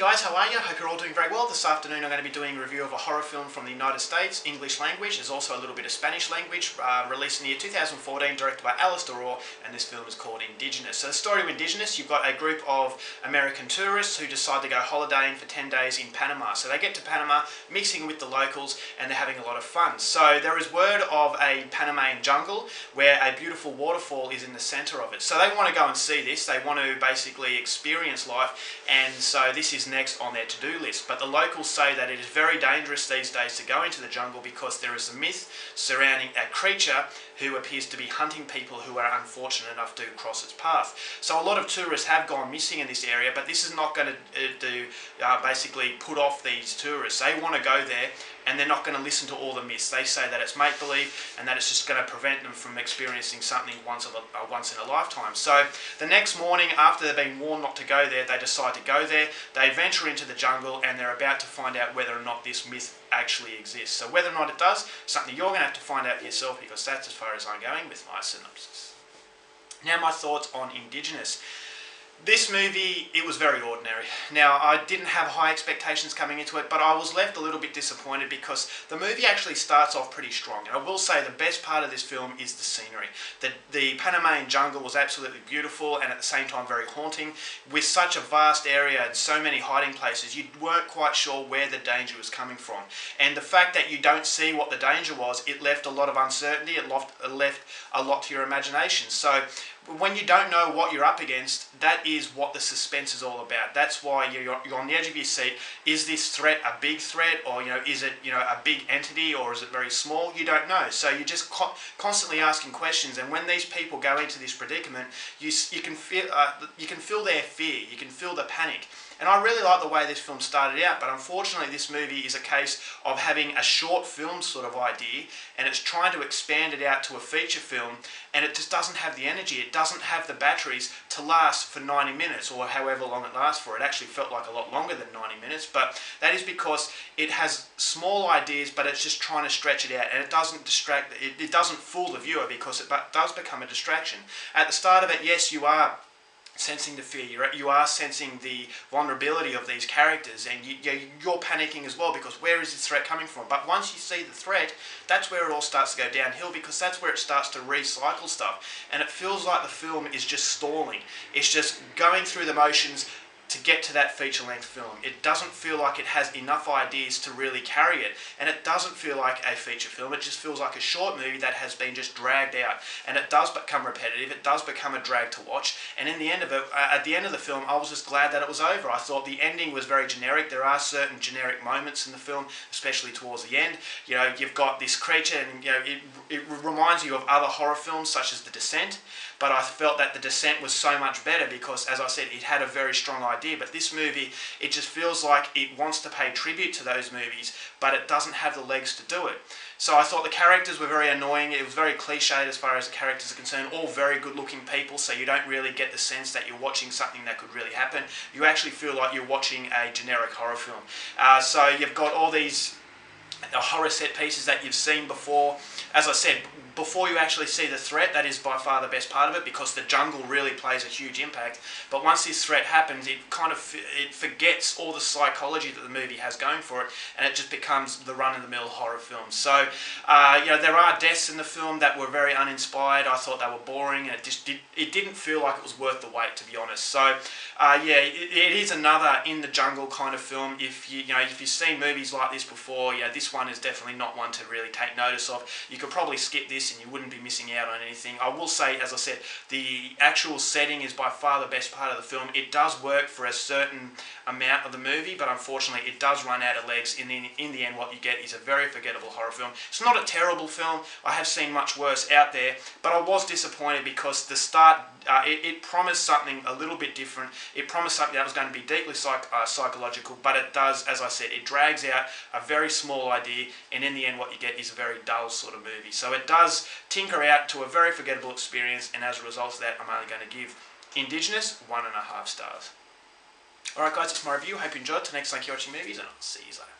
guys, how are you? Hope you're all doing very well. This afternoon I'm going to be doing a review of a horror film from the United States, English language. There's also a little bit of Spanish language, released in the year 2014, directed by Alistair Orr, and this film is called Indigenous. So the story of Indigenous, you've got a group of American tourists who decide to go holidaying for 10 days in Panama. So they get to Panama, mixing with the locals, and they're having a lot of fun. So there is word of a Panamanian jungle where a beautiful waterfall is in the centre of it. So they want to go and see this. They want to basically experience life, and so this is next on their to-do list. But the locals say that it is very dangerous these days to go into the jungle because there is a myth surrounding a creature who appears to be hunting people who are unfortunate enough to cross its path. So a lot of tourists have gone missing in this area, but this is not going to basically put off these tourists. They want to go there, and they're not going to listen to all the myths. They say that it's make-believe and that it's just going to prevent them from experiencing something once in a lifetime. So the next morning, after they've been warned not to go there, they decide to go there. They venture into the jungle, and they're about to find out whether or not this myth actually exists. So whether or not it does, something you're going to have to find out for yourself, because that's as far as I'm going with my synopsis. Now my thoughts on Indigenous. This movie, it was very ordinary. Now, I didn't have high expectations coming into it, but I was left a little bit disappointed because the movie actually starts off pretty strong. And I will say the best part of this film is the scenery. The Panamanian jungle was absolutely beautiful and at the same time very haunting. With such a vast area and so many hiding places, you weren't quite sure where the danger was coming from. And the fact that you don't see what the danger was, it left a lot of uncertainty, it left a lot to your imagination. So when you don't know what you're up against, that is what the suspense is all about. That's why you're on the edge of your seat. Is this threat a big threat, or is it a big entity, or is it very small? You don't know. So you're just constantly asking questions. And when these people go into this predicament, you can feel their fear. You can feel the panic. And I really like the way this film started out, but unfortunately this movie is a case of having a short film sort of idea, and it's trying to expand it out to a feature film, and it just doesn't have the energy, it doesn't have the batteries to last for 90 minutes, or however long it lasts for. It actually felt like a lot longer than 90 minutes, but that is because it has small ideas, but it's just trying to stretch it out, and it doesn't distract, it doesn't fool the viewer, because it does become a distraction. At the start of it, yes, you are sensing the fear, you are sensing the vulnerability of these characters, and you're panicking as well, because where is this threat coming from? But once you see the threat, that's where it all starts to go downhill, because that's where it starts to recycle stuff, and it feels like the film is just stalling. It's just going through the motions to get to that feature-length film. It doesn't feel like it has enough ideas to really carry it, and it doesn't feel like a feature film. It just feels like a short movie that has been just dragged out, and it does become repetitive. It does become a drag to watch, and in the end of it, at the end of the film, I was just glad that it was over. I thought the ending was very generic. There are certain generic moments in the film, especially towards the end. You've got this creature, and it reminds you of other horror films such as The Descent, but I felt that The Descent was so much better because, as I said, it had a very strong idea. But this movie, it just feels like it wants to pay tribute to those movies, but it doesn't have the legs to do it. So I thought the characters were very annoying. It was very cliched as far as the characters are concerned. All very good looking people, so you don't really get the sense that you're watching something that could really happen. You actually feel like you're watching a generic horror film. So you've got all these horror set pieces that you've seen before. As I said, before you actually see the threat, that is by far the best part of it, because the jungle really plays a huge impact. But once this threat happens, it forgets all the psychology that the movie has going for it, and it just becomes the run-of-the-mill horror film. So, there are deaths in the film that were very uninspired. I thought they were boring, and it didn't feel like it was worth the wait, to be honest. So, it is another in the jungle kind of film. If you've seen movies like this before, this one is definitely not one to really take notice of. You could probably skip this and you wouldn't be missing out on anything. I will say, as I said, the actual setting is by far the best part of the film. It does work for a certain amount of the movie, but unfortunately it does run out of legs. In the end, what you get is a very forgettable horror film. It's not a terrible film. I have seen much worse out there, but I was disappointed because the start, it promised something a little bit different. It promised something that was going to be deeply psychological, but it does, as I said, it drags out a very small idea, and in the end what you get is a very dull sort of movie. So it does tinker out to a very forgettable experience, and as a result of that, I'm only going to give Indigenous 1.5 stars. Alright guys, that's my review. Hope you enjoyed. Till next time, keep watching movies, and I'll see you later.